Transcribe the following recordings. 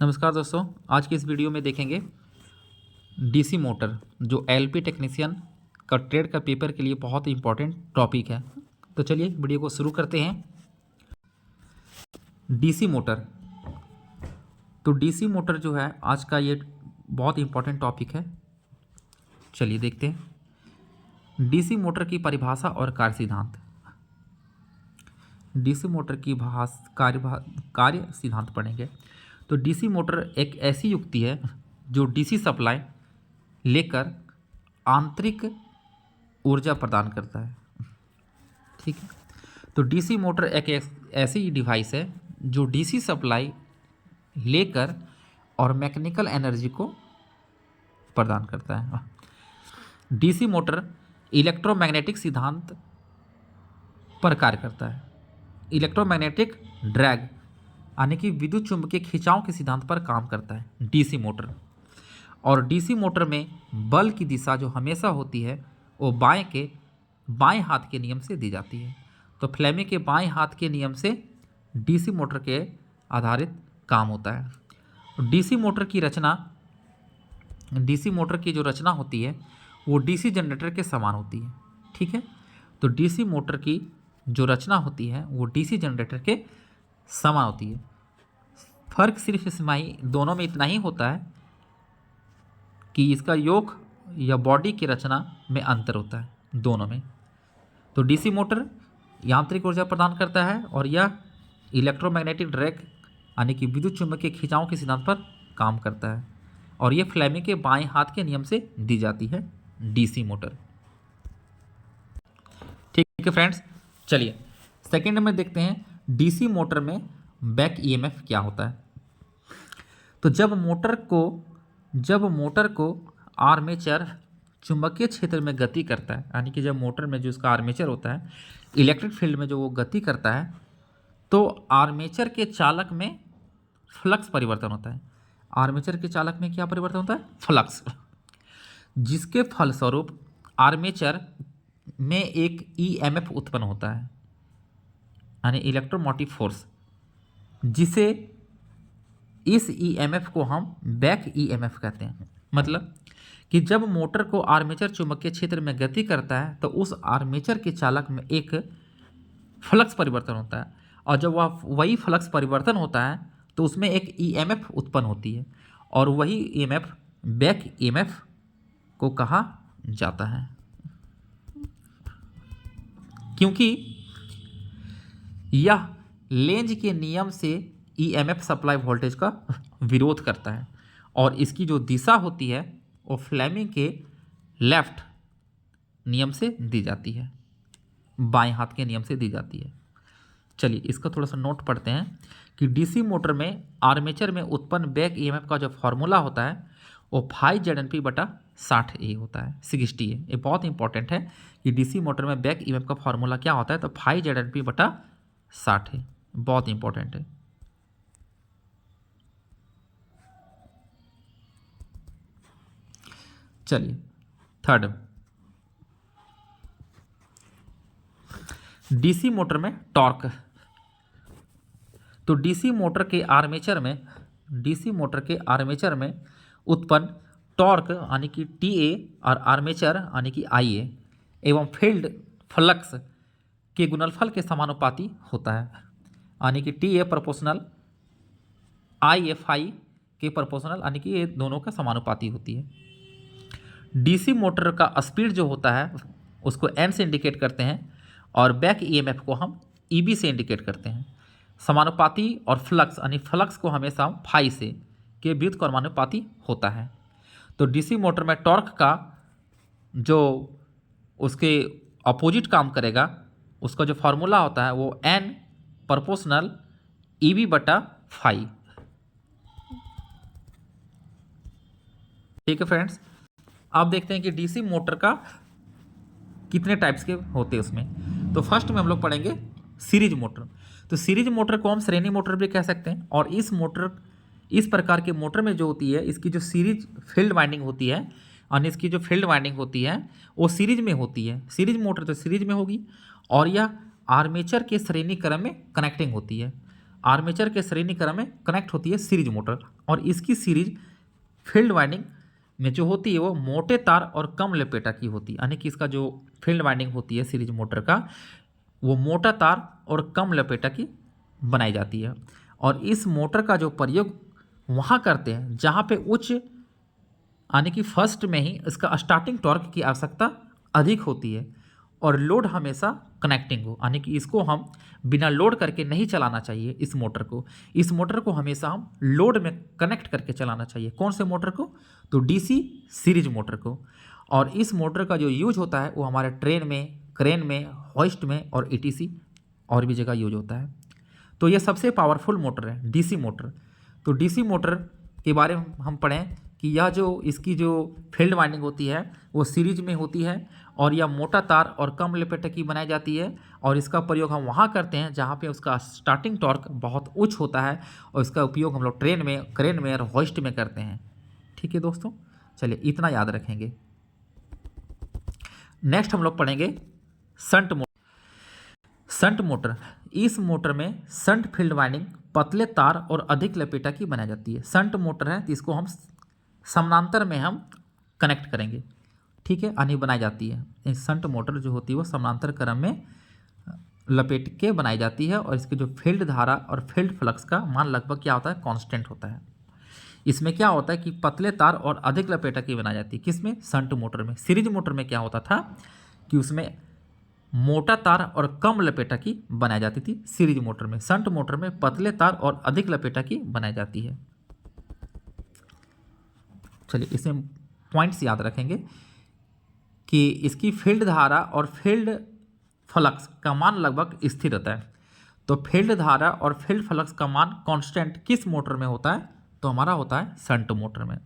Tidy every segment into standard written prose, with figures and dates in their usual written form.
नमस्कार दोस्तों, आज की इस वीडियो में देखेंगे डीसी मोटर जो एलपी टेक्नीशियन का ट्रेड का पेपर के लिए बहुत ही इंपॉर्टेंट टॉपिक है। तो चलिए वीडियो को शुरू करते हैं। डीसी मोटर, तो डीसी मोटर जो है आज का ये बहुत इंपॉर्टेंट टॉपिक है। चलिए देखते हैं डीसी मोटर की परिभाषा और कार्य सिद्धांत। डीसी मोटर की कार्य सिद्धांत पढ़ेंगे। तो डीसी मोटर एक ऐसी युक्ति है जो डीसी सप्लाई लेकर आंतरिक ऊर्जा प्रदान करता है। ठीक है, तो डीसी मोटर एक ऐसी डिवाइस है जो डीसी सप्लाई लेकर और मैकेनिकल एनर्जी को प्रदान करता है। डीसी मोटर इलेक्ट्रोमैग्नेटिक सिद्धांत पर कार्य करता है। इलेक्ट्रोमैग्नेटिक ड्रैग यानी कि विद्युत चुंबकीय खिंचाव के सिद्धांत पर काम करता है डीसी मोटर। और डीसी मोटर में बल की दिशा जो हमेशा होती है वो बाएं हाथ के नियम से दी जाती है। तो फ्लेमी के बाएं हाथ के नियम से डीसी मोटर के आधारित काम होता है। डीसी मोटर की जो रचना होती है वो डीसी जनरेटर के समान होती है। ठीक है, तो डीसी मोटर की जो रचना होती है वो डीसी जनरेटर के समान होती है। फर्क सिर्फ इसमें दोनों में इतना ही होता है कि इसका योग या बॉडी की रचना में अंतर होता है दोनों में। तो डीसी मोटर यांत्रिक ऊर्जा प्रदान करता है और यह इलेक्ट्रोमैग्नेटिक ड्रैग यानी कि विद्युत चुंबकीय खिंचाव के सिद्धांत पर काम करता है और यह फ्लेमी के बाएं हाथ के नियम से दी जाती है डीसी मोटर। ठीक है फ्रेंड्स, चलिए सेकेंड में देखते हैं डीसी मोटर में बैक ईएमएफ क्या होता है। तो जब मोटर को आर्मेचर चुंबकीय क्षेत्र में गति करता है, यानी कि जब मोटर में जो उसका आर्मेचर होता है इलेक्ट्रिक फील्ड में जो वो गति करता है, तो आर्मेचर के चालक में फ्लक्स परिवर्तन होता है। आर्मेचर के चालक में क्या परिवर्तन होता है? फ्लक्स, जिसके फलस्वरूप आर्मेचर में एक ईएमएफ उत्पन्न होता है यानी इलेक्ट्रोमोटिव फोर्स, जिसे इस ईएमएफ को हम बैक ईएमएफ कहते हैं। मतलब कि जब मोटर को आर्मेचर चुंबकीय क्षेत्र में गति करता है तो उस आर्मेचर के चालक में एक फ्लक्स परिवर्तन होता है और जब वही फ्लक्स परिवर्तन होता है तो उसमें एक ईएमएफ उत्पन्न होती है और वही ईएमएफ बैक ईएमएफ को कहा जाता है, क्योंकि यह लेंज के नियम से ईएमएफ सप्लाई वोल्टेज का विरोध करता है और इसकी जो दिशा होती है वो फ्लेमिंग के लेफ्ट नियम से दी जाती है, बाएं हाथ के नियम से दी जाती है। चलिए इसका थोड़ा सा नोट पढ़ते हैं कि डीसी मोटर में आर्मेचर में उत्पन्न बैक ईएमएफ का जो फॉर्मूला होता है वो 5ZNP/60A होता है, 60A। ये बहुत इंपॉर्टेंट है कि डीसी मोटर में बैक ईएमएफ का फॉर्मूला क्या होता है, तो 5ZNP/60 है, बहुत इंपॉर्टेंट है। चलिए थर्ड, डीसी मोटर में टॉर्क। तो डीसी मोटर के आर्मेचर में उत्पन्न टॉर्क यानी कि TA और आर्मेचर यानी कि IA एवं फील्ड फ्लक्स के गुणनफल के समानुपाती होता है, यानी कि TA प्रोपोर्शनल IFI के प्रोपोर्शनल, यानी कि ये दोनों का समानुपाती होती है। डीसी मोटर का स्पीड जो होता है उसको N से इंडिकेट करते हैं और बैक ईएमएफ को हम EB से इंडिकेट करते हैं। समानुपाती और फ्लक्स यानी फ्लक्स को हमेशा फाई से के व्युत्क्रमानुपाती होता है। तो डीसी मोटर में टॉर्क का जो उसके अपोजिट काम करेगा उसका जो फॉर्मूला होता है वो N प्रोपोर्शनल EB/φ। ठीक है फ्रेंड्स, आप देखते हैं कि डीसी मोटर का कितने टाइप्स के होते हैं उसमें। तो फर्स्ट में हम लोग पढ़ेंगे सीरीज मोटर। तो सीरीज मोटर को हम श्रेणी मोटर भी कह सकते हैं और इस प्रकार के मोटर में जो होती है इसकी जो सीरीज फील्ड वाइंडिंग होती है और इसकी जो फील्ड वाइंडिंग होती है वो सीरीज में होती है। सीरीज मोटर तो सीरीज में होगी और यह आर्मेचर के श्रेणी क्रम में कनेक्टिंग होती है। आर्मेचर के श्रेणी क्रम में कनेक्ट होती है सीरीज मोटर, और इसकी सीरीज फील्ड वाइंडिंग में जो होती है वो मोटे तार और कम लपेटा की होती है, यानी कि इसका जो फील्ड वाइंडिंग होती है सीरीज मोटर का वो मोटा तार और कम लपेटा की बनाई जाती है। और इस मोटर का जो प्रयोग वहाँ करते हैं जहाँ पे उच्च यानी कि फर्स्ट में ही इसका स्टार्टिंग टॉर्क की आवश्यकता अधिक होती है और लोड हमेशा कनेक्टिंग हो, यानी कि इसको हम बिना लोड करके नहीं चलाना चाहिए। इस मोटर को हमेशा हम लोड में कनेक्ट करके चलाना चाहिए। कौन से मोटर को? तो डीसी सीरीज मोटर को। और इस मोटर का जो यूज होता है वो हमारे ट्रेन में, क्रेन में, होइस्ट में और ईटीसी और भी जगह यूज होता है। तो ये सबसे पावरफुल मोटर है डीसी मोटर। तो डीसी मोटर के बारे में हम पढ़ें कि यह जो इसकी जो फील्ड वाइंडिंग होती है वो सीरीज में होती है और यह मोटा तार और कम लपेटा की बनाई जाती है, और इसका प्रयोग हम वहाँ करते हैं जहाँ पे उसका स्टार्टिंग टॉर्क बहुत उच्च होता है, और इसका उपयोग हम लोग ट्रेन में, क्रेन में और होइस्ट में करते हैं। ठीक है दोस्तों, चलिए इतना याद रखेंगे। नेक्स्ट हम लोग पढ़ेंगे शंट मोटर। शंट मोटर, इस मोटर में शंट फील्ड वाइंडिंग पतले तार और अधिक लपेटा की बनाई जाती है। शंट मोटर है तो इसको हम समानांतर में हम कनेक्ट करेंगे, ठीक है, यानी बनाई जाती है। शंट मोटर जो होती है वो समानांतर क्रम में लपेट के बनाई जाती है, और इसके जो फील्ड धारा और फील्ड फ्लक्स का मान लगभग क्या होता है? कांस्टेंट होता है। इसमें क्या होता है कि पतले तार और अधिक लपेटा की बनाई जाती है। किसमें? शंट मोटर में। सीरीज मोटर में क्या होता था कि उसमें मोटा तार और कम लपेटा की बनाई जाती थी सीरीज मोटर में। शंट मोटर में पतले तार और अधिक लपेटा की बनाई जाती है। चलिए इसमें पॉइंट्स याद रखेंगे कि इसकी फील्ड धारा और फील्ड फ्लक्स का मान लगभग स्थिर रहता है। तो फील्ड धारा और फील्ड फ्लक्स का मान कांस्टेंट किस मोटर में होता है? तो हमारा होता है शंट मोटर में।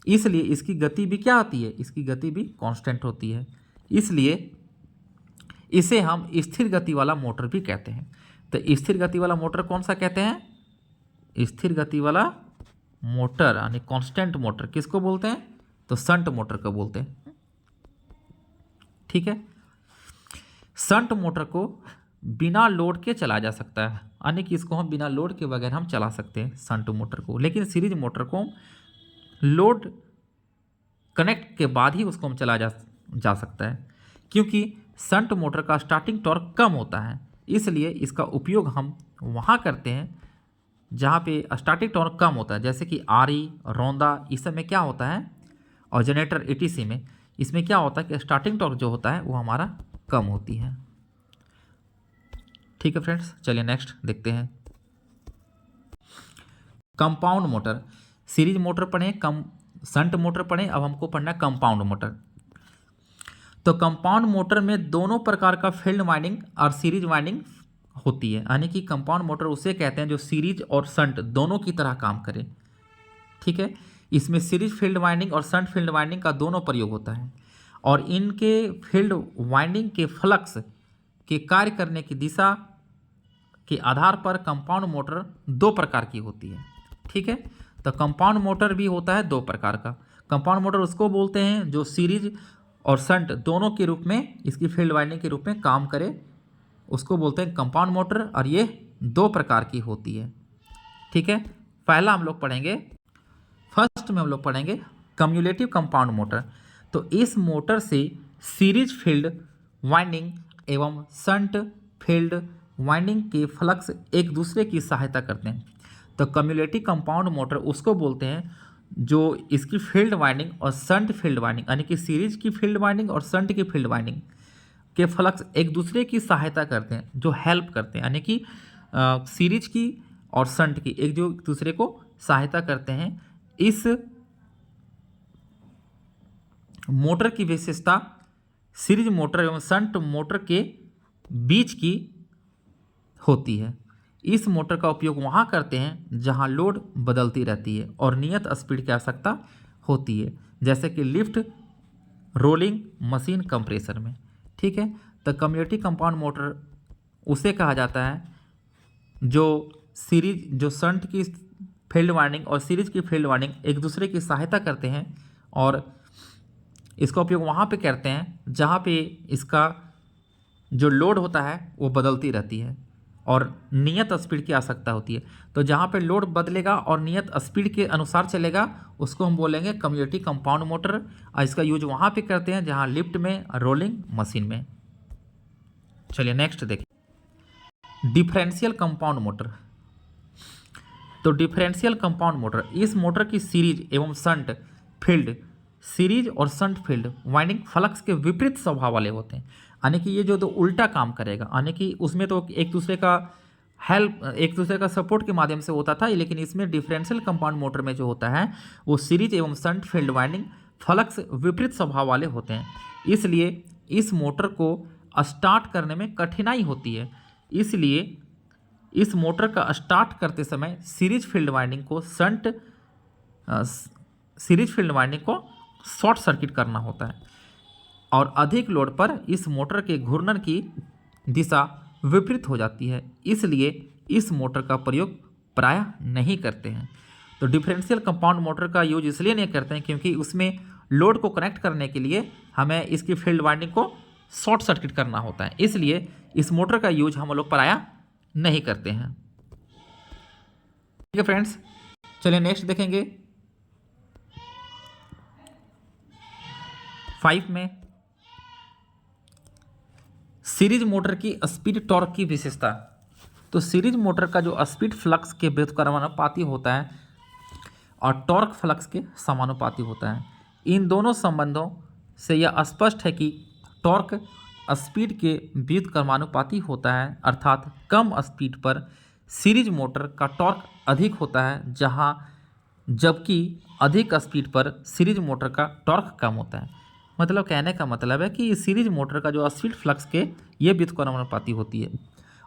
इसलिए इसकी गति भी क्या होती है? इसकी गति भी कांस्टेंट होती है। इसलिए इसे हम स्थिर गति वाला मोटर भी कहते हैं। तो स्थिर गति वाला मोटर कौन सा कहते हैं? स्थिर गति वाला मोटर यानी कांस्टेंट मोटर किसको बोलते हैं? तो शंट मोटर को बोलते हैं। ठीक है, शंट मोटर को बिना लोड के चलाया जा सकता है, यानी कि इसको हम बिना लोड के बगैर हम चला सकते हैं शंट मोटर को। लेकिन सीरीज मोटर को लोड कनेक्ट के बाद ही उसको हम चलाया जा सकता है, क्योंकि शंट मोटर का स्टार्टिंग टॉर्क कम होता है। इसलिए इसका उपयोग हम वहाँ करते हैं जहाँ पे स्टार्टिंग टॉर्क कम होता है, जैसे कि आरी, रौंदा, इस सब में क्या होता है, और जनरेटर एटीसी में इसमें क्या होता है कि स्टार्टिंग टॉर्क जो होता है वो हमारा कम होती है। ठीक है फ्रेंड्स, चलिए नेक्स्ट देखते हैं। Compound motor. सीरीज मोटर पढ़े, शंट मोटर पढ़े, अब हमको पढ़ना है कंपाउंड मोटर। तो कंपाउंड मोटर में दोनों प्रकार का फील्ड वाइंडिंग और सीरीज वाइंडिंग होती है, यानी कि कंपाउंड मोटर उसे कहते हैं जो सीरीज और शंट दोनों की तरह काम करे। ठीक है, इसमें सीरीज फील्ड वाइंडिंग और शंट फील्ड वाइंडिंग का दोनों प्रयोग होता है, और इनके फील्ड वाइंडिंग के फ्लक्स के कार्य करने की दिशा के आधार पर कंपाउंड मोटर दो प्रकार की होती है। ठीक है, तो कंपाउंड मोटर भी होता है दो प्रकार का। कंपाउंड मोटर उसको बोलते हैं जो सीरीज और शंट दोनों के रूप में, इसकी फील्ड वाइंडिंग के रूप में काम करे, उसको बोलते हैं कंपाउंड मोटर, और ये दो प्रकार की होती है। ठीक है, पहला हम लोग पढ़ेंगे, फर्स्ट में हम लोग पढ़ेंगे कम्युलेटिव कंपाउंड मोटर। तो इस मोटर से सीरीज फील्ड वाइंडिंग एवं शंट फील्ड वाइंडिंग के फ्लक्स एक दूसरे की सहायता करते हैं। तो कम्युलेटिव कंपाउंड मोटर उसको बोलते हैं जो इसकी फील्ड वाइंडिंग और शंट फील्ड वाइंडिंग, यानी कि सीरीज की फील्ड वाइंडिंग और शंट की फील्ड वाइंडिंग के फ्लक्स एक दूसरे की सहायता करते हैं, जो हेल्प करते हैं, यानी कि सीरीज की और शंट की एक दूसरे को सहायता करते हैं। इस मोटर की विशेषता सीरीज मोटर एवं शंट मोटर के बीच की होती है। इस मोटर का उपयोग वहाँ करते हैं जहाँ लोड बदलती रहती है और नियत स्पीड की आवश्यकता होती है, जैसे कि लिफ्ट, रोलिंग मशीन, कंप्रेसर में। ठीक है, तो कम्युलेटिव कंपाउंड मोटर उसे कहा जाता है जो शंट की फील्ड वाइंडिंग और सीरीज की फील्ड वाइंडिंग एक दूसरे की सहायता करते हैं, और इसका उपयोग वहाँ पे करते हैं जहाँ पे इसका जो लोड होता है वो बदलती रहती है, और नियत स्पीड की आवश्यकता होती है। तो जहाँ पे लोड बदलेगा और नियत स्पीड के अनुसार चलेगा उसको हम बोलेंगे कम्यूटेटिव कंपाउंड मोटर। और इसका यूज वहाँ पे करते हैं जहाँ लिफ्ट में, रोलिंग मशीन में। चलिए नेक्स्ट देखिए डिफरेंशियल कंपाउंड मोटर। तो डिफरेंशियल कंपाउंड मोटर, इस मोटर की सीरीज एवं शंट फील्ड, सीरीज और शंट फील्ड वाइंडिंग फ्लक्स के विपरीत स्वभाव वाले होते हैं। यानी कि ये जो तो उल्टा काम करेगा, यानी कि उसमें तो एक दूसरे का हेल्प, एक दूसरे का सपोर्ट के माध्यम से होता था, लेकिन इसमें डिफरेंशियल कंपाउंड मोटर में जो होता है वो सीरीज एवं शंट फील्ड वाइंडिंग फ्लक्स विपरीत स्वभाव वाले होते हैं। इसलिए इस मोटर को स्टार्ट करने में कठिनाई होती है। इसलिए इस मोटर का स्टार्ट करते समय सीरीज फील्ड वाइंडिंग को शॉर्ट सर्किट करना होता है और अधिक लोड पर इस मोटर के घूर्णन की दिशा विपरीत हो जाती है। इसलिए इस मोटर का प्रयोग प्रायः नहीं करते हैं। तो डिफरेंशियल कंपाउंड मोटर का यूज इसलिए नहीं करते हैं क्योंकि उसमें लोड को कनेक्ट करने के लिए हमें इसकी फील्ड वाइंडिंग को शॉर्ट सर्किट करना होता है। इसलिए इस मोटर का यूज हम लोग प्रायः नहीं करते हैं। ठीक है फ्रेंड्स, चलिए नेक्स्ट देखेंगे 5 में सीरीज मोटर की स्पीड टॉर्क की विशेषता। तो सीरीज मोटर का जो स्पीड फ्लक्स के व्युत्क्रमानुपाती होता है और टॉर्क फ्लक्स के समानुपाती होता है। इन दोनों संबंधों से यह स्पष्ट है कि टॉर्क स्पीड के व्युत्क्रमानुपाती होता है, अर्थात कम स्पीड पर सीरीज मोटर का टॉर्क अधिक होता है जबकि अधिक स्पीड पर सीरीज मोटर का टॉर्क कम होता है। मतलब कहने का मतलब है कि सीरीज मोटर का जो स्पीड फ्लक्स के ये व्युत्क्रमानुपाती होती है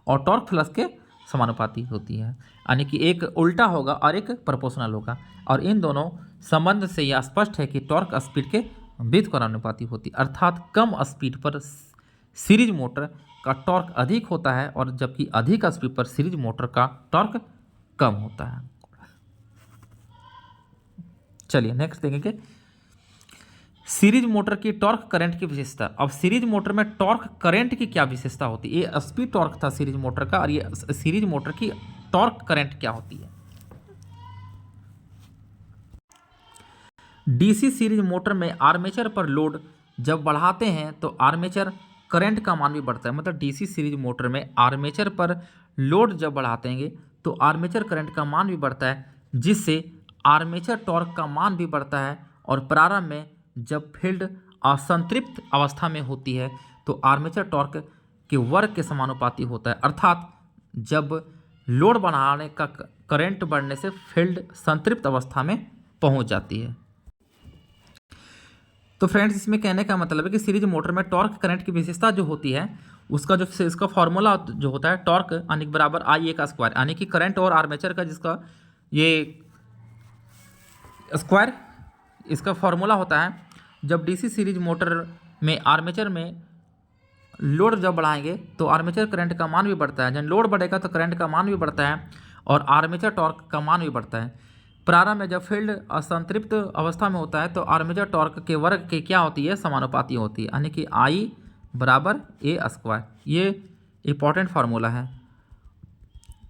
और टॉर्क फ्लक्स के समानुपाती होती है, यानी कि एक उल्टा होगा और एक प्रोपोर्शनल होगा। और इन दोनों संबंध से यह स्पष्ट है कि टॉर्क स्पीड के व्युत्क्रमानुपाती होती है, अर्थात कम स्पीड पर सीरीज मोटर का टॉर्क अधिक होता है और जबकि अधिक स्पीड पर सीरीज मोटर का टॉर्क कम होता है। चलिए नेक्स्ट देखेंगे सीरीज मोटर की टॉर्क करंट की विशेषता। अब सीरीज मोटर में टॉर्क करंट की क्या विशेषता होती है? ये स्पीड टॉर्क था सीरीज मोटर का, और ये सीरीज मोटर की टॉर्क करंट क्या होती है? डीसी सीरीज मोटर में आर्मेचर पर लोड जब बढ़ाते हैं तो आर्मेचर करंट का मान भी बढ़ता है। मतलब डीसी सीरीज मोटर में आर्मेचर पर लोड जब बढ़ाते हैं तो आर्मेचर करंट का मान भी बढ़ता है, जिससे आर्मेचर टॉर्क का मान भी बढ़ता है। और प्रारंभ में जब फील्ड असंतृप्त अवस्था में होती है तो आर्मेचर टॉर्क के वर्ग के समानुपाती होता है, अर्थात जब लोड बढ़ाने का करंट बढ़ने से फील्ड संतृप्त अवस्था में पहुंच जाती है। तो फ्रेंड्स इसमें कहने का मतलब है कि सीरीज मोटर में टॉर्क करंट की विशेषता जो होती है उसका जो इसका फॉर्मूला जो होता है टॉर्क यानी बराबर आई ए का स्क्वायर, यानी कि करंट और आर्मेचर का जिसका ये स्क्वायर इसका फॉर्मूला होता है। जब डीसी सीरीज मोटर में आर्मेचर में लोड जब बढ़ाएंगे तो आर्मेचर करंट का मान भी बढ़ता है। जब लोड बढ़ेगा तो करंट का मान भी बढ़ता है और आर्मेचर टॉर्क का मान भी बढ़ता है। प्रारंभ में जब फील्ड असंतृप्त अवस्था में होता है तो आर्मेचर टॉर्क के वर्ग के क्या होती है? समानुपाती होती है, यानी कि आई बराबर ए स्क्वायर। ये इंपॉर्टेंट फार्मूला है।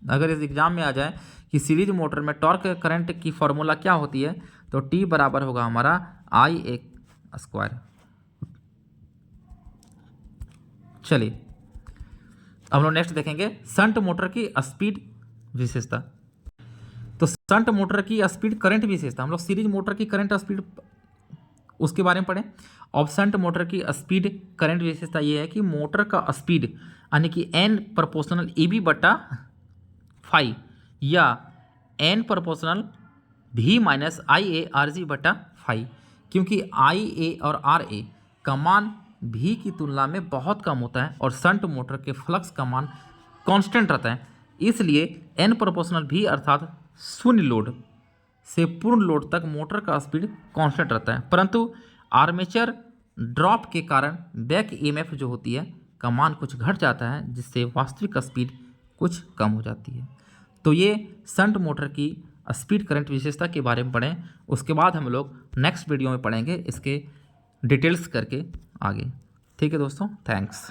अगर इस एग्जाम में आ जाए कि सीरीज मोटर में टॉर्क करंट की फार्मूला क्या होती है तो टी बराबर होगा हमारा आई ए स्क्वायर। चलिए हम लोग नेक्स्ट देखेंगे शंट मोटर की स्पीड विशेषता। तो शंट मोटर की स्पीड करंट विशेषता, हम लोग सीरीज मोटर की करंट स्पीड उसके बारे में पढ़ें। और शंट मोटर की स्पीड करंट विशेषता ये है कि मोटर का स्पीड यानी कि एन प्रोपोर्शनल ई बी बटा फाइव या एन प्रोपोर्शनल भी minus I A R G बटा फाइव, क्योंकि आई ए और आर ए का मान भी की तुलना में बहुत कम होता है और शंट मोटर के फ्लक्स का मान कांस्टेंट रहता है। इसलिए एन प्रोपोर्शनल भी अर्थात शून्य लोड से पूर्ण लोड तक मोटर का स्पीड कांस्टेंट रहता है, परंतु आर्मेचर ड्रॉप के कारण बैक ईएमएफ जो होती है का मान कुछ घट जाता है, जिससे वास्तविक स्पीड कुछ कम हो जाती है। तो ये शंट मोटर की स्पीड करंट विशेषता के बारे में पढ़ें। उसके बाद हम लोग नेक्स्ट वीडियो में पढ़ेंगे इसके डिटेल्स करके आगे। ठीक है दोस्तों, थैंक्स।